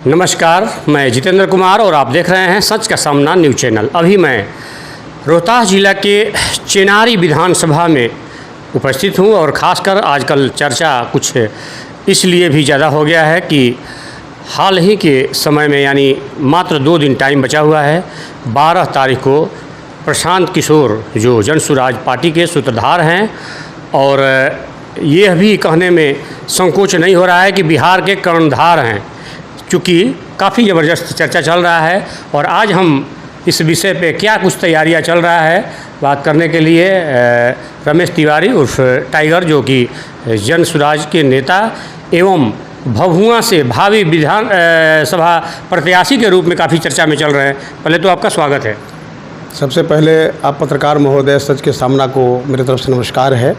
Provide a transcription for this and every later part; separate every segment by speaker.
Speaker 1: नमस्कार, मैं जितेंद्र कुमार और आप देख रहे हैं सच का सामना न्यूज़ चैनल। अभी मैं रोहतास जिला के चेनारी विधानसभा में उपस्थित हूं और ख़ासकर आजकल चर्चा कुछ इसलिए भी ज़्यादा हो गया है कि हाल ही के समय में यानी मात्र 2 दिन टाइम बचा हुआ है। 12 तारीख को प्रशांत किशोर जो जनसुराज पार्टी के सूत्रधार हैं और यह भी कहने में संकोच नहीं हो रहा है कि बिहार के कर्णधार हैं, चूँकि काफ़ी ज़बरदस्त चर्चा चल रहा है। और आज हम इस विषय पे क्या कुछ तैयारियां चल रहा है बात करने के लिए रमेश तिवारी उर्फ टाइगर, जो कि जनसुराज के नेता एवं भभुआ से भावी विधान सभा प्रत्याशी के रूप में काफ़ी चर्चा में चल रहे हैं। पहले तो आपका स्वागत है।
Speaker 2: सबसे पहले आप पत्रकार महोदय सच के सामना को मेरी तरफ से नमस्कार है।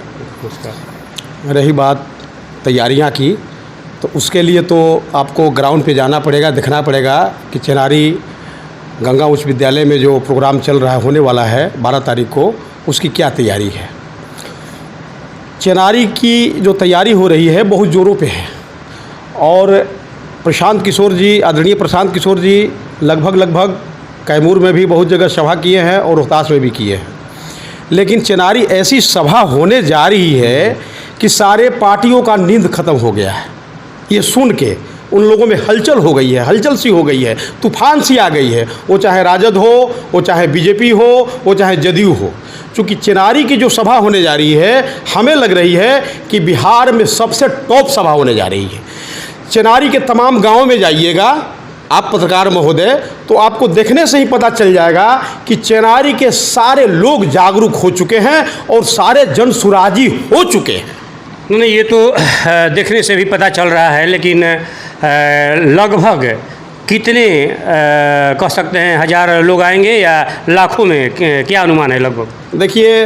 Speaker 2: रही बात तैयारियां की, तो उसके लिए तो आपको ग्राउंड पे जाना पड़ेगा, दिखना पड़ेगा कि चेनारी गंगा उच्च विद्यालय में जो प्रोग्राम चल रहा होने वाला है 12 तारीख को, उसकी क्या तैयारी है। चेनारी की जो तैयारी हो रही है बहुत ज़ोरों पे है और प्रशांत किशोर जी, आदरणीय प्रशांत किशोर जी लगभग कैमूर में भी बहुत जगह सभा किए हैं और रोहतास में भी किए हैं। लेकिन चेनारी ऐसी सभा होने जा रही है कि सारे पार्टियों का नींद खत्म हो गया है। ये सुन के उन लोगों में हलचल हो गई है, हलचल सी हो गई है, तूफान सी आ गई है। वो चाहे राजद हो, वो चाहे बीजेपी हो, वो चाहे जदयू हो। चूँकि चेनारी की जो सभा होने जा रही है, हमें लग रही है कि बिहार में सबसे टॉप सभा होने जा रही है। चेनारी के तमाम गाँव में जाइएगा आप पत्रकार महोदय, तो आपको देखने से ही पता चल जाएगा कि चेनारी के सारे लोग जागरूक हो चुके हैं और सारे जनसुराजी हो चुके हैं।
Speaker 1: नहीं, ये तो देखने से भी पता चल रहा है, लेकिन लगभग कितने कह सकते हैं, 1000 लोग आएंगे या लाखों में, क्या अनुमान है लगभग?
Speaker 2: देखिए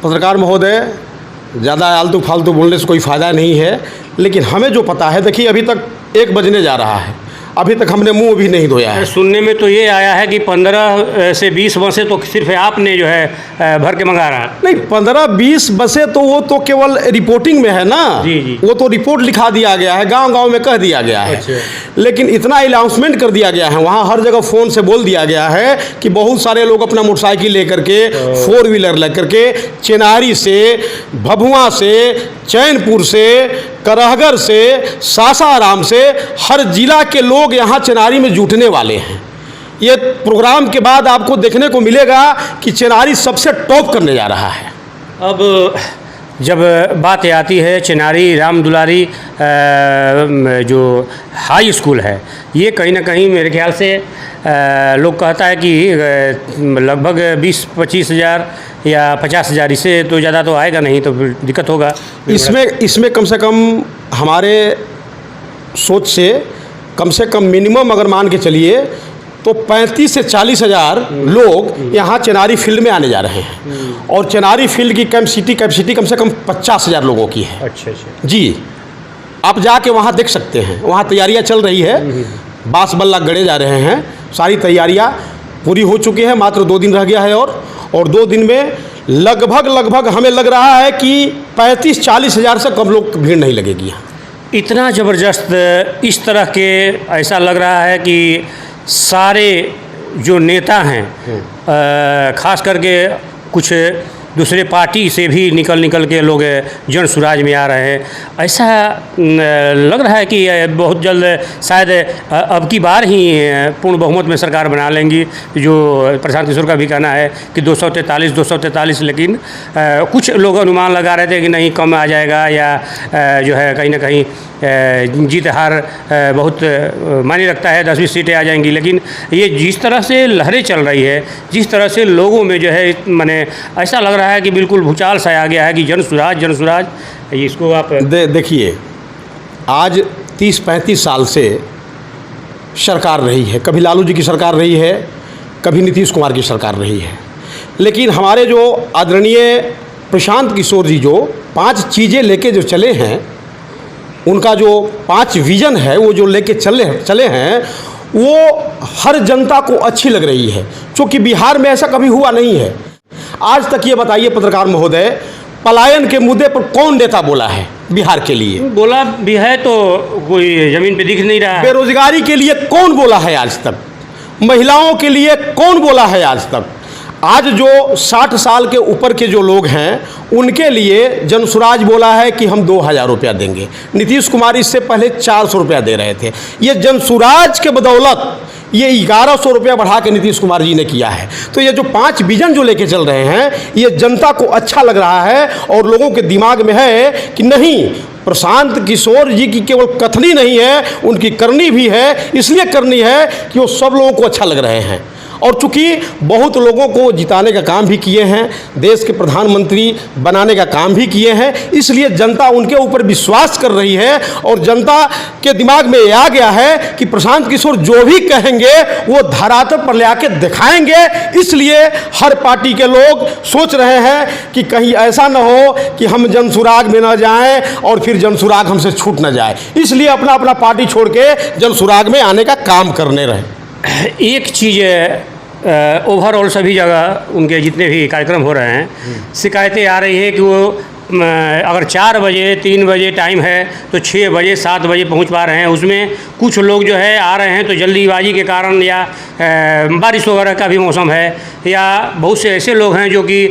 Speaker 2: पत्रकार महोदय, ज़्यादा आलतू फालतू बोलने से कोई फ़ायदा नहीं है, लेकिन हमें जो पता है, देखिए अभी तक 1 बजने जा रहा है, अभी तक हमने मुंह भी नहीं धोया है।
Speaker 1: सुनने में तो ये आया है कि 15 से 20 बसें तो सिर्फ आपने जो है भर के मंगा रहा है।
Speaker 2: नहीं, 15-20 बसें तो वो तो केवल रिपोर्टिंग में है ना।
Speaker 1: जी।
Speaker 2: वो तो रिपोर्ट लिखा दिया गया है, गांव-गांव में कह दिया गया है।
Speaker 1: अच्छा।
Speaker 2: लेकिन इतना अनाउंसमेंट कर दिया गया है, वहाँ हर जगह फ़ोन से बोल दिया गया है कि बहुत सारे लोग अपना मोटरसाइकिल लेकर के, 4 व्हीलर लेकर के चेनारी से, भभुआ से, चैनपुर से, करहगर से, सासाराम से, हर जिला के लोग यहाँ चेनारी में जुटने वाले हैं। ये प्रोग्राम के बाद आपको देखने को मिलेगा कि चेनारी सबसे टॉप करने जा रहा है।
Speaker 1: अब जब बात आती है चेनारी राम दुलारी जो हाई स्कूल है, ये कहीं ना कहीं मेरे ख्याल से लोग कहता है कि लगभग 20-25 हज़ार या 50 हज़ार, इससे तो ज़्यादा तो आएगा नहीं, तो फिर दिक्कत होगा।
Speaker 2: इसमें कम से कम हमारे सोच से कम मिनिमम अगर मान के चलिए तो 35 से 40 हज़ार लोग यहाँ चेनारी फील्ड में आने जा रहे हैं। और चेनारी फील्ड की कैपेसिटी कम से कम 50 हज़ार लोगों की है।
Speaker 1: अच्छा।
Speaker 2: जी, आप जाके वहाँ देख सकते हैं, वहाँ तैयारियाँ चल रही है, बांस बल्ला गड़े जा रहे हैं, सारी तैयारियाँ पूरी हो चुकी हैं, मात्र 2 दिन रह गया है और 2 दिन में लगभग हमें लग रहा है कि 35-40 हज़ार से कम लोग भीड़ नहीं लगेगी यहाँ।
Speaker 1: इतना ज़बरदस्त इस तरह के ऐसा लग रहा है कि सारे जो नेता हैं, ख़ास करके कुछ दूसरे पार्टी से भी निकल के लोग जनसुराज में आ रहे हैं। ऐसा लग रहा है कि बहुत जल्द शायद अब की बार ही पूर्ण बहुमत में सरकार बना लेंगी, जो प्रशांत किशोर का भी कहना है कि 243, लेकिन कुछ लोग अनुमान लगा रहे थे कि नहीं, कम आ जाएगा या जो है कहीं ना कहीं जीत हार बहुत मायने रखता है, 10-20 सीटें आ जाएंगी। लेकिन ये जिस तरह से लहरें चल रही है, जिस तरह से लोगों में जो है, माने ऐसा लग रहा है कि बिल्कुल भूचाल सा आ गया है कि जनसुराज इसको आप
Speaker 2: देखिए, आज 30-35 साल से सरकार रही है, कभी लालू जी की सरकार रही है, कभी नीतीश कुमार की सरकार रही है। लेकिन हमारे जो आदरणीय प्रशांत किशोर जी जो 5 चीज़ें लेके जो चले हैं, उनका जो 5 विज़न है, वो जो लेके चले हैं, वो हर जनता को अच्छी लग रही है, क्योंकि बिहार में ऐसा कभी हुआ नहीं है। आज तक ये बताइए पत्रकार महोदय, पलायन के मुद्दे पर कौन नेता बोला है? बिहार के लिए।
Speaker 1: बोला भी है तो कोई ज़मीन पे दिख नहीं रहा है।
Speaker 2: बेरोजगारी के लिए कौन बोला है आज तक? महिलाओं के लिए कौन बोला है आज तक? आज जो 60 साल के ऊपर के जो लोग हैं उनके लिए जनसुराज बोला है कि हम 2000 रुपया देंगे। नीतीश कुमार इससे पहले 400 रुपया दे रहे थे। ये जनसुराज के बदौलत ये 1100 रुपया बढ़ा के नीतीश कुमार जी ने किया है। तो ये जो 5 विजन जो लेके चल रहे हैं ये जनता को अच्छा लग रहा है और लोगों के दिमाग में है कि नहीं, प्रशांत किशोर जी की केवल कथनी नहीं है, उनकी करनी भी है। इसलिए करनी है कि वो सब लोगों को अच्छा लग रहे हैं और चूँकि बहुत लोगों को जिताने का काम भी किए हैं, देश के प्रधानमंत्री बनाने का काम भी किए हैं, इसलिए जनता उनके ऊपर विश्वास कर रही है और जनता के दिमाग में ये आ गया है कि प्रशांत किशोर जो भी कहेंगे वो धरातल पर ले आके दिखाएंगे। इसलिए हर पार्टी के लोग सोच रहे हैं कि कहीं ऐसा न हो कि हम जनसुराग में न जाएं और फिर जनसुराग हमसे छूट न जाए, इसलिए अपना अपना पार्टी छोड़ के जनसुराग में आने का काम करने रहे।
Speaker 1: एक चीज़ ओवरऑल सभी जगह उनके जितने भी कार्यक्रम हो रहे हैं शिकायतें आ रही है कि वो अगर 4 बजे 3 बजे टाइम है तो 6 बजे 7 बजे पहुंच पा रहे हैं। उसमें कुछ लोग जो है आ रहे हैं तो जल्दीबाजी के कारण या बारिश वगैरह का भी मौसम है या बहुत से ऐसे लोग हैं जो कि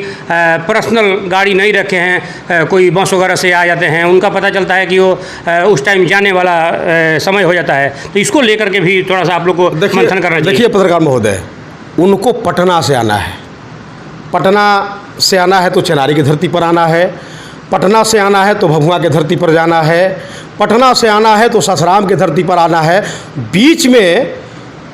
Speaker 1: पर्सनल गाड़ी नहीं रखे हैं, कोई बस वगैरह से आ जाते हैं। उनका पता चलता है कि वो उस टाइम जाने वाला समय हो जाता है। तो इसको लेकर के भी थोड़ा सा आप लोग को मंथन करना चाहिए।
Speaker 2: देखिए पत्रकार महोदय, उनको पटना से आना है, पटना से आना है तो चेनारी की धरती पर आना है, पटना से आना है तो भभुआ की धरती पर जाना है, पटना से आना है तो सासाराम की धरती पर आना है। बीच में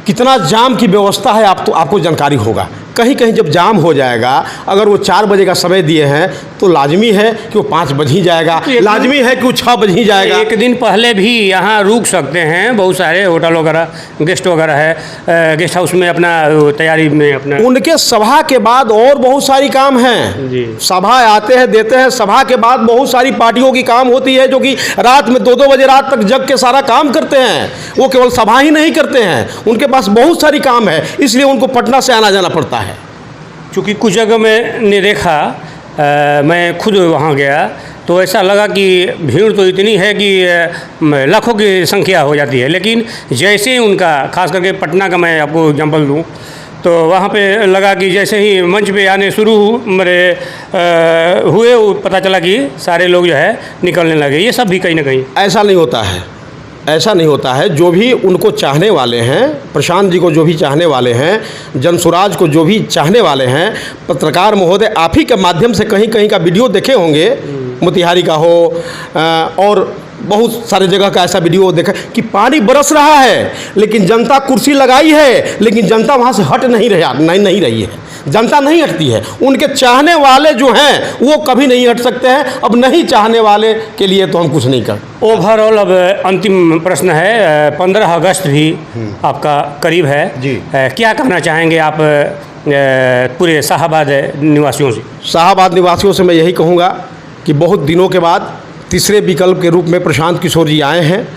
Speaker 2: कितना जाम की व्यवस्था है आपको जानकारी होगा। कहीं कहीं जब जाम हो जाएगा, अगर वो 4 बजे का समय दिए हैं तो लाजमी है कि वो 5 बज ही जाएगा, लाजमी है कि वो 6 बज ही जाएगा।
Speaker 1: एक दिन पहले भी यहाँ रुक सकते हैं, बहुत सारे होटल वगैरह गेस्ट वगैरह है, गेस्ट हाउस में अपना तैयारी में अपना।
Speaker 2: उनके सभा के बाद और बहुत सारी काम हैं
Speaker 1: जी।
Speaker 2: सभा आते हैं देते हैं, सभा के बाद बहुत सारी पार्टियों की काम होती है जो कि रात में 2-2 बजे रात तक जग के सारा काम करते हैं। वो केवल सभा ही नहीं करते हैं, उनके पास बहुत सारी काम है, इसलिए उनको पटना से आना जाना पड़ता है।
Speaker 1: चूँकि कुछ जगह मैंने देखा, मैं खुद वहाँ गया तो ऐसा लगा कि भीड़ तो इतनी है कि लाखों की संख्या हो जाती है। लेकिन जैसे ही उनका, खास करके पटना का मैं आपको एग्जांपल दूँ तो वहाँ पे लगा कि जैसे ही मंच पे आने शुरू हुए पता चला कि सारे लोग जो है निकलने लगे। ये सब भी कहीं ना कहीं
Speaker 2: ऐसा नहीं होता है, ऐसा नहीं होता है। जो भी उनको चाहने वाले हैं, प्रशांत जी को जो भी चाहने वाले हैं, जनसुराज को जो भी चाहने वाले हैं, पत्रकार महोदय आप ही के माध्यम से कहीं कहीं का वीडियो देखे होंगे, मोतिहारी का हो और बहुत सारे जगह का ऐसा वीडियो देखा कि पानी बरस रहा है लेकिन जनता कुर्सी लगाई है, लेकिन जनता वहाँ से हट नहीं रही है, जनता नहीं हटती है। उनके चाहने वाले जो हैं वो कभी नहीं हट सकते हैं। अब नहीं चाहने वाले के लिए तो हम कुछ नहीं कर।
Speaker 1: ओवरऑल अब अंतिम प्रश्न है, 15 अगस्त भी आपका करीब है
Speaker 2: जी।
Speaker 1: क्या कहना चाहेंगे आप पूरे शाहाबाद निवासियों से?
Speaker 2: शाहाबाद निवासियों से मैं यही कहूँगा कि बहुत दिनों के बाद तीसरे विकल्प के रूप में प्रशांत किशोर जी आए हैं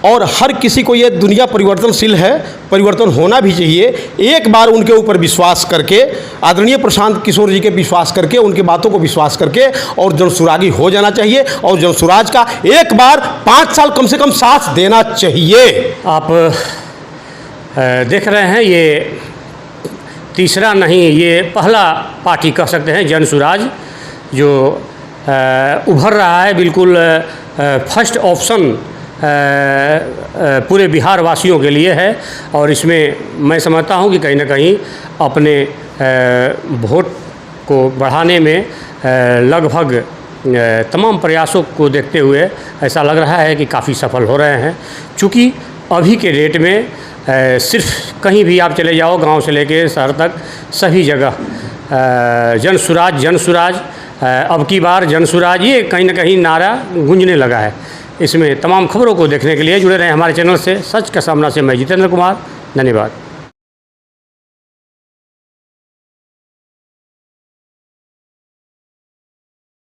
Speaker 2: और हर किसी को ये दुनिया परिवर्तनशील है, परिवर्तन होना भी चाहिए। एक बार उनके ऊपर विश्वास करके, आदरणीय प्रशांत किशोर जी के विश्वास करके, उनकी बातों को विश्वास करके और जनसुरागी हो जाना चाहिए और जनसुराज का एक बार 5 साल कम से कम साथ देना चाहिए।
Speaker 1: आप देख रहे हैं ये तीसरा नहीं, ये पहला पार्टी कह सकते हैं जनसुराज जो उभर रहा है। बिल्कुल फर्स्ट ऑप्शन पूरे बिहार वासियों के लिए है और इसमें मैं समझता हूं कि कहीं ना कहीं अपने वोट को बढ़ाने में लगभग तमाम प्रयासों को देखते हुए ऐसा लग रहा है कि काफ़ी सफल हो रहे हैं। चूँकि अभी के डेट में सिर्फ कहीं भी आप चले जाओ, गांव से लेकर शहर तक सभी जगह जनसुराज अब की बार जनसुराज, ये कहीं ना कहीं नारा गूंजने लगा है। इसमें तमाम खबरों को देखने के लिए जुड़े रहें हमारे चैनल से। सच का सामना से मैं जितेंद्र कुमार, धन्यवाद।